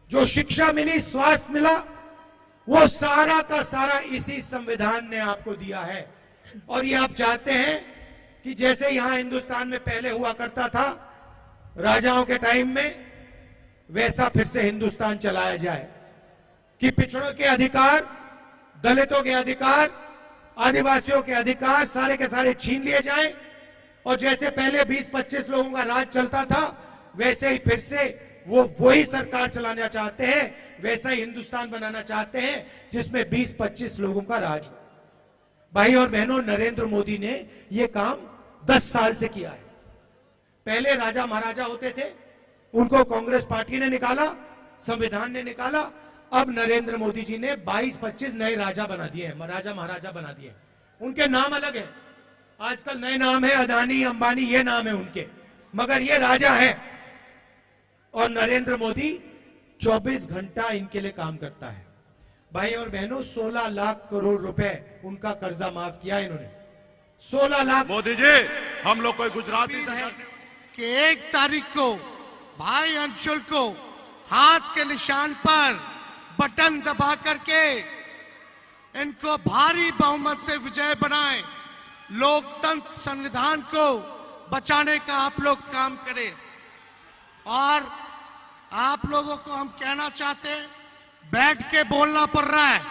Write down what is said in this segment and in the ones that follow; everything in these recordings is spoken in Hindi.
जो शिक्षा मिली, स्वास्थ्य मिला, वो सारा का सारा इसी संविधान ने आपको दिया है। और ये आप चाहते हैं कि जैसे यहां हिंदुस्तान में पहले हुआ करता था राजाओं के टाइम में, वैसा फिर से हिंदुस्तान चलाया जाए कि पिछड़ों के अधिकार, दलितों के अधिकार, आदिवासियों के अधिकार सारे के सारे छीन लिए जाएं और जैसे पहले 20-25 लोगों का राज चलता था वैसे ही फिर से वो वही सरकार चलाना चाहते हैं, वैसा ही हिंदुस्तान बनाना चाहते हैं जिसमें 20-25 लोगों का राज हो। भाई और बहनों, नरेंद्र मोदी ने ये काम 10 साल से किया है। पहले राजा महाराजा होते थे, उनको कांग्रेस पार्टी ने निकाला, संविधान ने निकाला। अब नरेंद्र मोदी जी ने 22-25 नए राजा बना दिए हैं, राजा महाराजा बना दिए। उनके नाम अलग है, आजकल नए नाम है, अदानी अंबानी, ये नाम है उनके, मगर ये राजा है। और नरेंद्र मोदी 24 घंटा इनके लिए काम करता है। भाई और बहनों, 16 लाख करोड़ रुपए उनका कर्जा माफ किया इन्होंने, 16 लाख। मोदी जी, हम लोग कोई गुजराती है कि 1 तारीख को भाई अंशुल को हाथ के निशान पर बटन दबा करके इनको भारी बहुमत से विजय बनाएं, लोकतंत्र संविधान को बचाने का आप लोग काम करें। और आप लोगों को हम कहना चाहते हैं, बैठ के बोलना पड़ रहा है,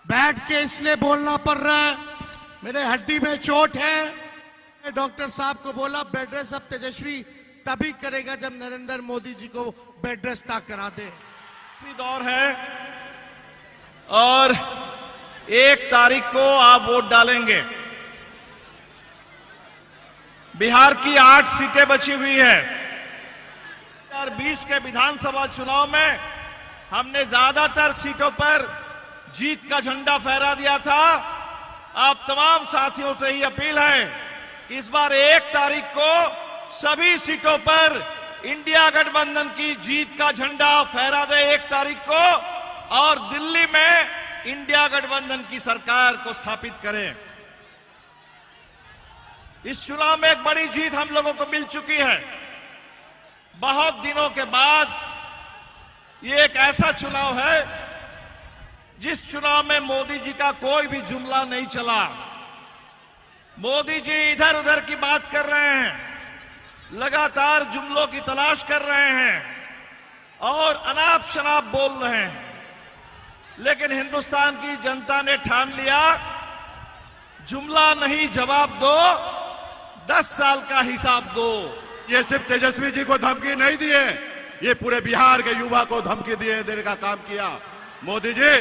बैठ के इसलिए बोलना पड़ रहा है, मेरे हड्डी में चोट है। डॉक्टर साहब को बोला बेड रेस्ट अब तेजस्वी तभी करेगा जब नरेंद्र मोदी जी को बेड रेस्ट ना करा दे। दौर है और 1 तारीख को आप वोट डालेंगे। बिहार की 8 सीटें बची हुई है। 2020 के विधानसभा चुनाव में हमने ज्यादातर सीटों पर जीत का झंडा फहरा दिया था। आप तमाम साथियों से ही अपील है कि इस बार 1 तारीख को सभी सीटों पर इंडिया गठबंधन की जीत का झंडा फहरा दे 1 तारीख को, और दिल्ली में इंडिया गठबंधन की सरकार को स्थापित करें। इस चुनाव में एक बड़ी जीत हम लोगों को मिल चुकी है। बहुत दिनों के बाद ये एक ऐसा चुनाव है जिस चुनाव में मोदी जी का कोई भी जुमला नहीं चला। मोदी जी इधर उधर की बात कर रहे हैं, लगातार जुमलों की तलाश कर रहे हैं और अनाप शनाप बोल रहे हैं, लेकिन हिंदुस्तान की जनता ने ठान लिया, जुमला नहीं जवाब दो, 10 साल का हिसाब दो। ये सिर्फ तेजस्वी जी को धमकी नहीं दिए, ये पूरे बिहार के युवा को धमकी देने का काम किया। मोदी जी,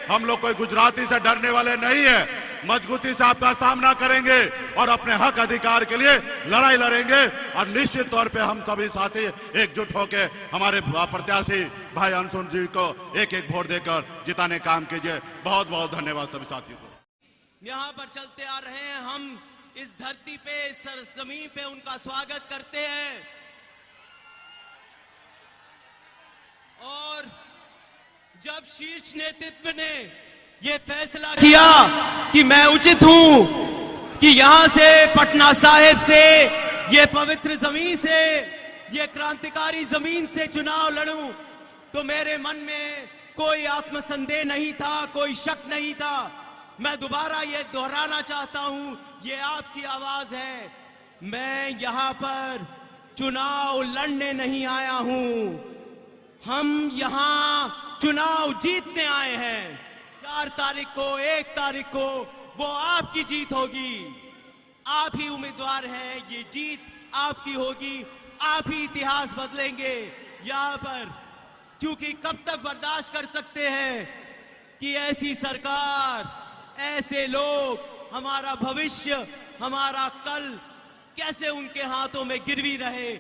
हम लोग कोई गुजराती से डरने वाले नहीं है, मजबूती से आपका सामना करेंगे और अपने हक अधिकार के लिए लड़ाई लड़ेंगे। और निश्चित तौर पे हम सभी साथी एकजुट होकर हमारे प्रत्याशी भाई अंशुल जी को 1-1 वोट देकर जिताने काम कीजिए। बहुत बहुत धन्यवाद सभी साथियों को। यहाँ पर चलते आ रहे हैं, हम इस धरती पे, इस सरजमीन पे उनका स्वागत करते हैं। और जब शीर्ष नेतृत्व ने यह फैसला किया कि मैं उचित हूं कि यहां से पटना साहिब से, ये पवित्र जमीन से, ये क्रांतिकारी जमीन से चुनाव लड़ूं, तो मेरे मन में कोई आत्मसंदेह नहीं था, कोई शक नहीं था। मैं दोबारा ये दोहराना चाहता हूं, ये आपकी आवाज है। मैं यहां पर चुनाव लड़ने नहीं आया हूं, हम यहां चुनाव जीतने आए हैं। 4 तारीख को, 1 तारीख को वो आपकी जीत होगी। आप ही उम्मीदवार हैं, ये जीत आपकी होगी, आप ही इतिहास बदलेंगे यहाँ पर। क्योंकि कब तक बर्दाश्त कर सकते हैं कि ऐसी सरकार, ऐसे लोग, हमारा भविष्य, हमारा कल कैसे उनके हाथों में गिरवी रहे।